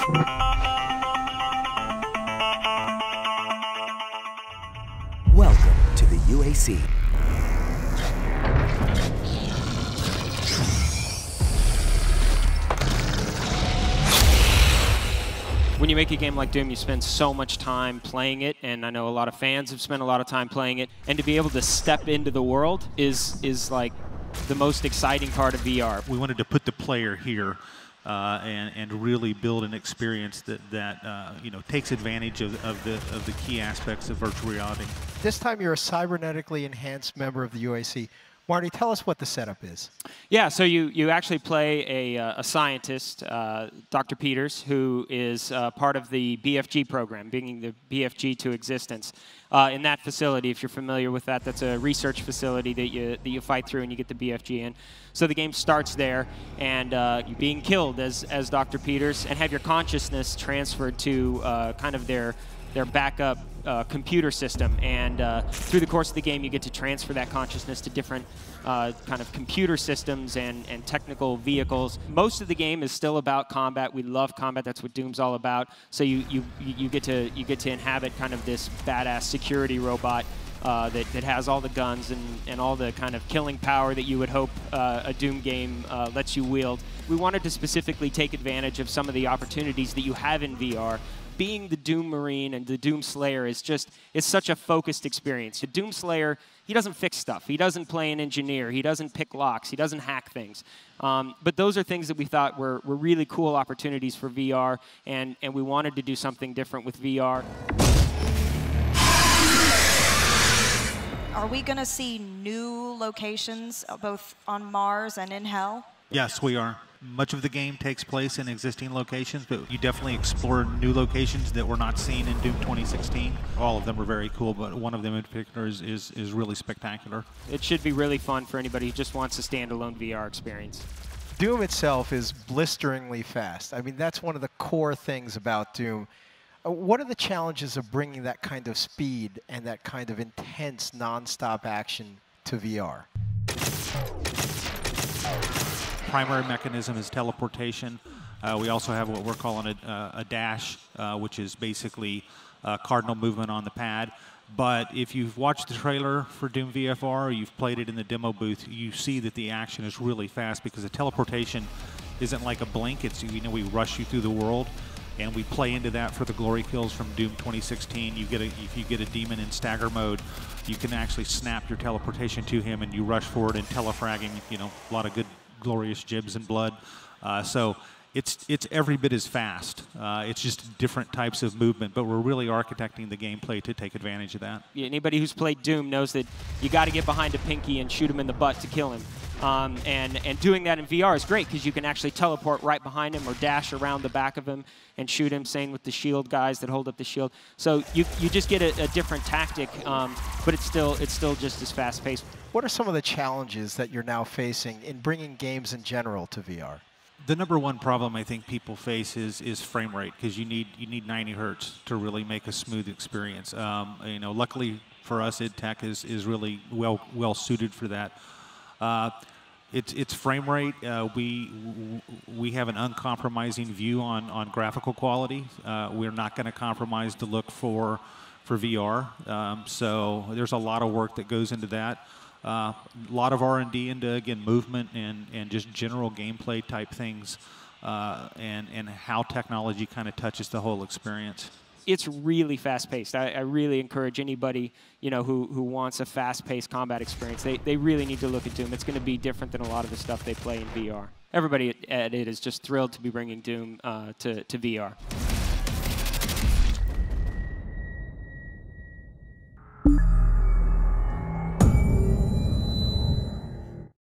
Welcome to the UAC. When you make a game like Doom, you spend so much time playing it, and I know a lot of fans have spent a lot of time playing it, and to be able to step into the world is like the most exciting part of VR. We wanted to put the player here and really build an experience that you know, takes advantage of the key aspects of virtual reality. This time you're a cybernetically enhanced member of the UAC. Marty, tell us what the setup is. Yeah, so you actually play a scientist, Dr. Peters, who is part of the BFG program, bringing the BFG to existence. In that facility, if you're familiar with that, that's a research facility that you fight through and you get the BFG in. So the game starts there, and you're being killed as Dr. Peters, and have your consciousness transferred to kind of their backup computer system, and through the course of the game you get to transfer that consciousness to different kind of computer systems and technical vehicles. Most of the game is still about combat. We love combat. That's what Doom's all about. So you get to inhabit kind of this badass security robot that has all the guns and all the kind of killing power that you would hope a Doom game lets you wield. We wanted to specifically take advantage of some of the opportunities that you have in VR. Being the Doom Marine and the Doom Slayer is such a focused experience. The Doom Slayer, he doesn't fix stuff. He doesn't play an engineer. He doesn't pick locks. He doesn't hack things. But those are things that we thought were really cool opportunities for VR, and we wanted to do something different with VR. Are we going to see new locations, both on Mars and in Hell? Yes, we are. Much of the game takes place in existing locations, but you definitely explore new locations that were not seen in Doom 2016. All of them are very cool, but one of them in particular is really spectacular. It should be really fun for anybody who just wants a standalone VR experience. Doom itself is blisteringly fast. I mean, that's one of the core things about Doom. What are the challenges of bringing that kind of speed and that kind of intense, non-stop action to VR? Primary mechanism is teleportation. We also have what we're calling a dash, which is basically cardinal movement on the pad. But if you've watched the trailer for Doom VFR or you've played it in the demo booth, you see that the action is really fast because the teleportation isn't like a blink. It's, you know, we rush you through the world, and we play into that for the glory kills from Doom 2016. If you get a demon in stagger mode, you can actually snap your teleportation to him and you rush forward and telefragging, you know, a lot of good glorious jibs and blood. So it's every bit as fast. It's just different types of movement, but we're really architecting the gameplay to take advantage of that. Yeah, anybody who's played Doom knows that you got to get behind a pinky and shoot him in the butt to kill him. And doing that in VR is great because you can actually teleport right behind him or dash around the back of him and shoot him, same with the shield guys that hold up the shield. So you just get a different tactic, but it's still just as fast-paced. What are some of the challenges that you're now facing in bringing games in general to VR? The number one problem I think people face is frame rate, because you need 90 hertz to really make a smooth experience. You know, luckily for us, IdTech is really well suited for that. It's frame rate. We have an uncompromising view on graphical quality. We're not going to compromise the look for VR. So there's a lot of work that goes into that. A lot of R&D into, again, movement and just general gameplay type things, and how technology kind of touches the whole experience. It's really fast-paced. I really encourage anybody, you know, who wants a fast-paced combat experience. They really need to look at Doom. It's going to be different than a lot of the stuff they play in VR. Everybody at it is just thrilled to be bringing Doom to VR.